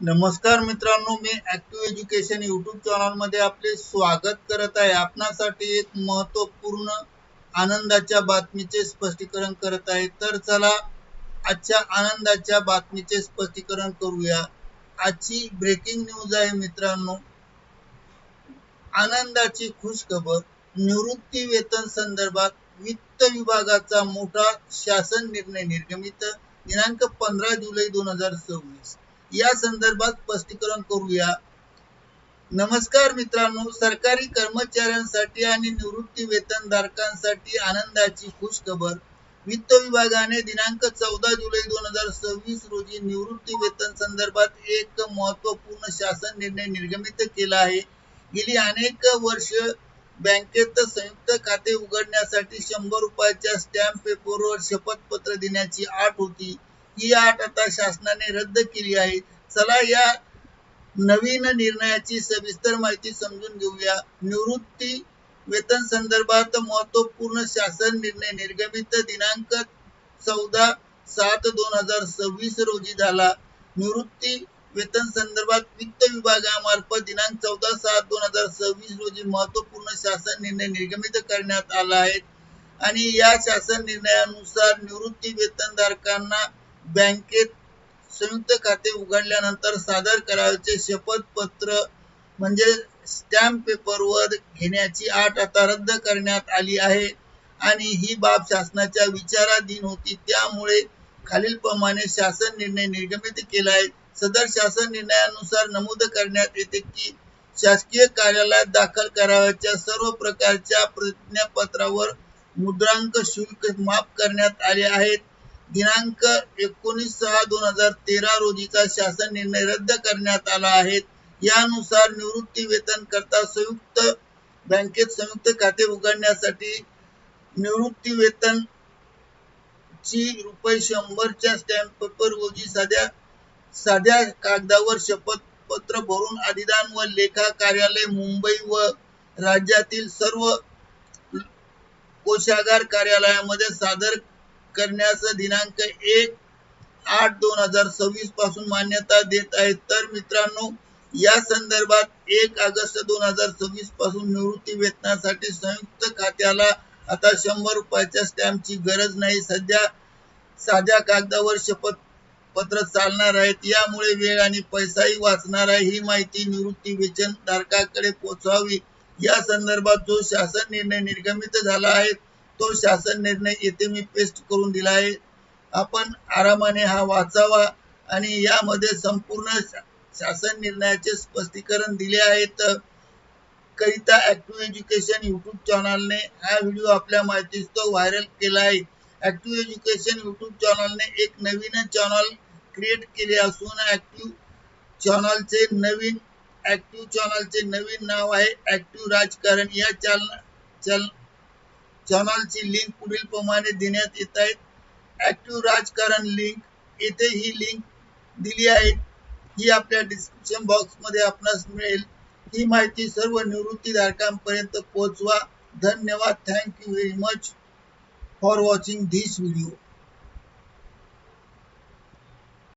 नमस्कार मित्रांनो, मी active education YouTube channel मध्ये आपले स्वागत करत आहे। आपणासाठी एक महत्त्वपूर्ण आनंदाच्या बातमीचे स्पष्टीकरण करत आहे। तर चला आजच्या आनंदाच्या बातमीचे स्पष्टीकरण करूया। आजची ब्रेकिंग न्यूज आहे मित्रांनो, आनंदाची खुश खबर। निवृत्ती वेतन संदर्भात वित्त विभागाचा मोठा शासन निर्णय निर्गमित दिनांक 15 जुलै 2026। या संदर्भात स्पष्टीकरण करूया। नमस्कार मित्रांनो, सरकारी कर्मचाऱ्यांसाठी आणि निवृत्ती वेतनधारकांसाठी आनंदाची खुश खबर। वित्त विभागाने दिनांक 14 जुलै 2026 रोजी निवृत्ती वेतन संदर्भात एक महत्त्वपूर्ण शासन निर्णय निर्गमित केला आहे। गेली अनेक वर्ष बँकेत संयुक्त खाते उघडण्यासाठी 100 रुपयाच्या स्टॅम्प पेपरवर शपथपत्र देण्याची अट होती। ही अट आता शासनाने रद्द केली आहे। चला या नवीन निर्णयाची सविस्तर माहिती समजून घेऊया। निवृत्ती वेतन संदर्भात महत्त्वपूर्ण शासन निर्णय निर्गमित दिनांक 14/7/2026 रोजी झाला। निवृत्ती वेतन संदर्भात वित्त विभागामार्फत दिनांक 14/7/2026 रोजी महत्त्वपूर्ण शासन निर्णय निर्गमित करण्यात आला आहे आणि या शासन निर्णयानुसार निवृत्ती वेतनधारकांना बँकेत संयुक्त खाते उघडल्यानंतर सादर करावयाचे शपथपत्र म्हणजे स्टॅम्प पेपरवर घेण्याची अट आता रद्द करण्यात आली आहे आणि ही बाब शासनाच्या विचाराधीन होती। त्यामुळे खालीलप्रमाणे शासन निर्णय निर्गमित केला आहे। सदर शासन निर्णयानुसार नमूद करण्यात येते की शासकीय कार्यालयात दाखल करावयाच्या सर्व प्रकारच्या प्रतिज्ञापत्रावर मुद्रांक शुल्क माफ करण्यात आले आहे। दिनांक 19/6/2013 रोजीचा शासन निर्णय रद्द करण्यात आला आहे। यानुसार निवृत्ती वेतन करता बँकेत संयुक्त खाते उघडण्यासाठी निवृत्ती वेतन ची ₹100 च्या स्टॅम्प पेपरऐवजी साध्या कागदावर शपथपत्र भरून अधिदान व लेखा कार्यालय मुंबई व राज्यातील सर्व कोषागार कार्यालयामध्ये सादर करण्यास दिनांक 1/8/2026 पासून मान्यता देत आहे। तर मित्रांनो, या संदर्भात 1 ऑगस्ट 2026 पासून निवृत्ती वेतनासाठी संयुक्त खात्याला आता 100 रुपयाच्या स्टॅम्पची गरज नाही। सध्या साध्या कागदावर शपथपत्र चालणार आहेत। यामुळे वेळ आणि पैसाही वाचणार आहे। ही माहिती निवृत्ती वेतनधारकाकडे पोहोचावी। या संदर्भात जो शासन निर्णय निर्गमित झाला आहे तो शासन निर्णय येथे मी पेस्ट करून दिला आहे। आपण आरामाने हा वाचावा आणि यामध्ये संपूर्ण शासन निर्णयाचे स्पष्टीकरण दिले आहेत। करिता ऍक्टिव्ह एज्युकेशन यूट्यूब चॅनलने हा व्हिडिओ आपल्या माहितीस्तव व्हायरल केला आहे। ऍक्टिव्ह एज्युकेशन यूट्यूब चॅनलने एक नवीन चॅनल क्रिएट केले असून ऍक्टिव्ह चॅनलचे नवीन नाव आहे ऍक्टिव्ह राजकारण। या चॅनलची लिंक पुढील प्रमाणे देण्यात येत आहे। ऍक्टिव्ह राजकारण लिंक, येथे ही लिंक दिली आहे। ही आपल्या डिस्क्रिप्शन बॉक्स मध्ये आपणास मिळेल। ही माहिती सर्व निवृत्तीधारकांपर्यंत पोहोचवा। धन्यवाद। Thank you very much for watching this video.